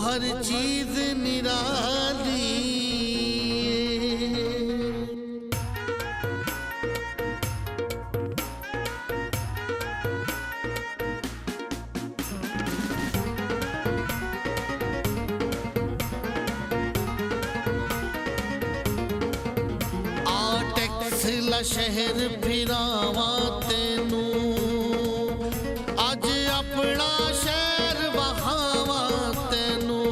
हर चीज निराली। शहर फिरावा तेनू अज अपना शहर वहावा तेनू।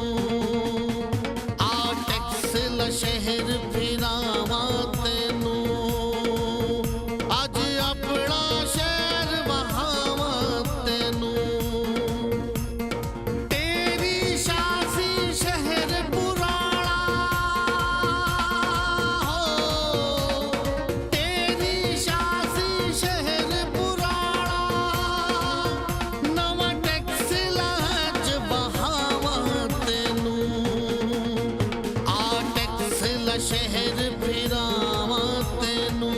आ टैक्स शहर फिरावा तेनू अज अपना शहर वहावा तेनू। तेरी शासी शहर पुराना शहर फिरावा तेनू।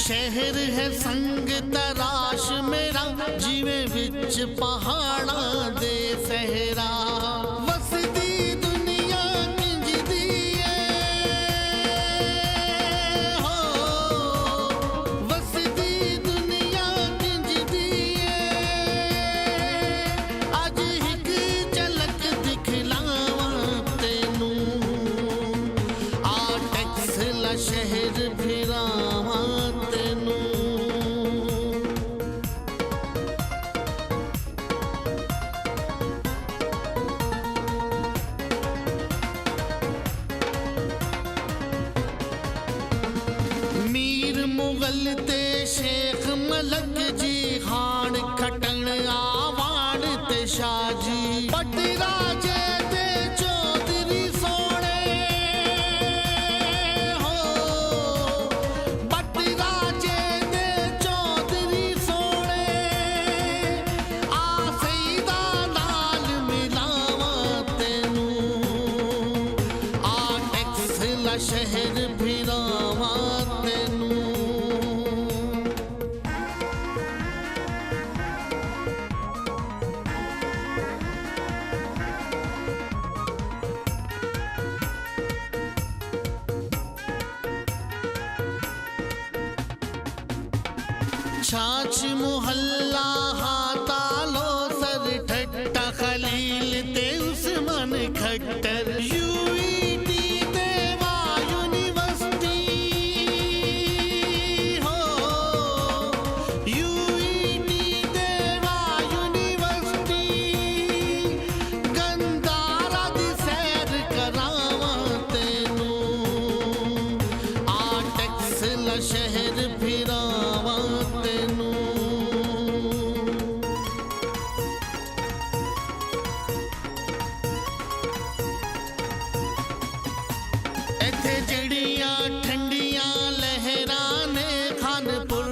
शहर है संग तराश मेरा जिवे विच पहाड़ा दे सहरा। वसदी दुनिया किंजदी हो, वसदी दुनिया किंजदी अज हिक झलक दिखलावा तेनू। आ टैक्स ला शहर फिरावा तेनू। मीर मुगल ते शेख मलक जी खान खटन आवान ते शाहजी। पट राजे ते चौधरी सोने हो, पट राजे ते चौधरी सोने। आ सईदा नाल मिलावा तेनू। आ टैक्स ला शहर फिरावा तेनू। छाछ मुहल्ला हातालो सर ठट्टा खलील ते उस्मान खट्टर। यूईटी देवा यूनिवर्सिटी हो, यूईटी देवा यूनिवर्सिटी। गंदारा दी सैर करावा तेनू। आ टैक्स ला शहर फिरावा तेनू। इत्थे जड़ियां ठंडियां लहरां ने खानपुर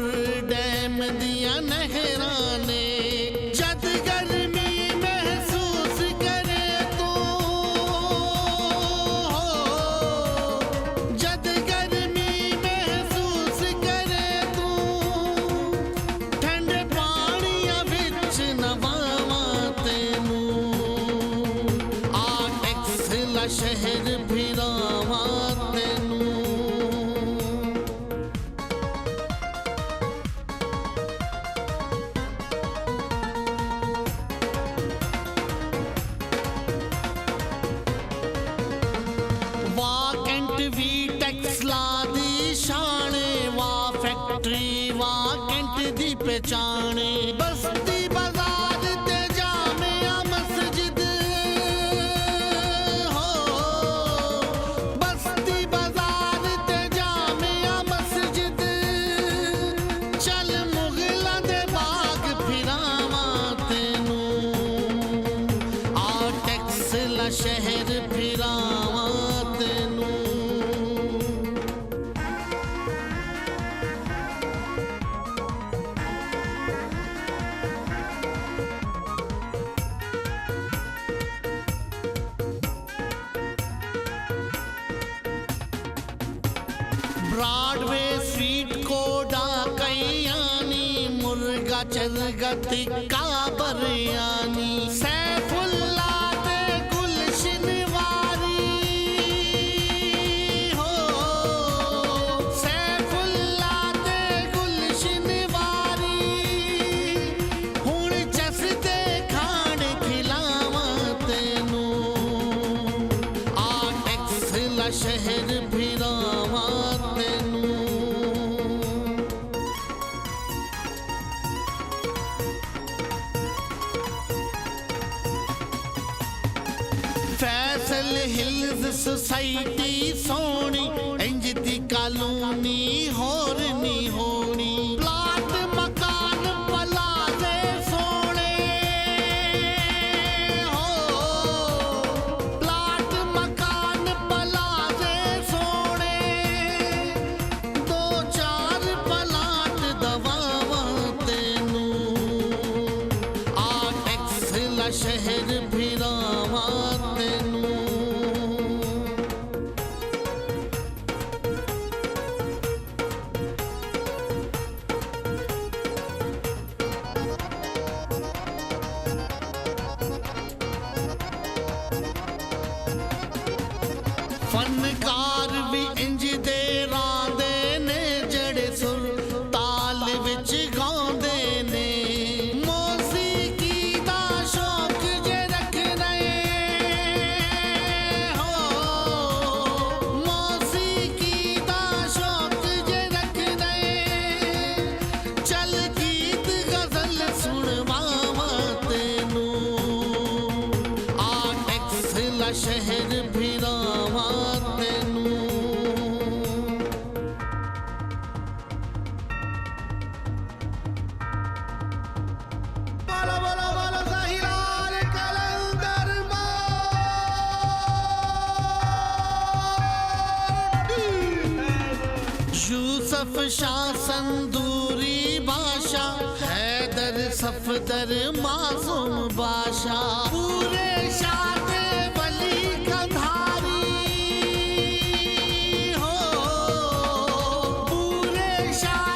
डैम दियां नहरां ने। जद गर्मी महसूस करे तू हो, जद गर्मी महसूस करे तू। ठंडे पानिया विच नवावा तेनू। आ टैक्स ला शहर फिरावा तेनू। वाह कैंट वी टैक्स ला दी शाने। वाह फैक्ट्री वाह कैंट दी पहचाने। बस्ती बाजार ते जामिया मस्जिद हो, बस्ती बाजार ते जामिया मस्जिद। चल मुगला दे बाग फिरावा तेनू। आ टैक्स ला शहर फिरावा तेनू। ब्रॉडवे स्ट्रीट कोडा कयानी मुर्गा चरगा टिक्का बरयानी सैफुल्ला दे गुलशन वारी हो सैफुल्ला दे गुलशन वारी हुण चस दे खाण खिलावा तेनू आ टैक्स ला शहर फिरावा तेनू फैसल हिल्स सोसाइटी सोनी इंज दी कॉलोनी होर नी होनी प्लाट मकान पलाजे सोने हो प्लाट मकान पलाजे सोने दो चार प्लाट दवावा तेनू आ टैक्स ला शहर फिरावा तेनू फनकार भी इंज दे रांदे ने जड़े सुर ताल विच गांदे ने मौसीकी दा शौक जे रखने हो मौसीकी दा शौक जे रखने चल गीत गजल सुनवावा तेनू आ टैक्स ला शहर फिरावा तेनू बोलो बोलो बोलो साहिलाल कलंदर यूसुफ शाह संदूरी बादशाह हैदर सफदर मासूम बादशाह पूरे शादे वली कंधारी हो पूरे शाह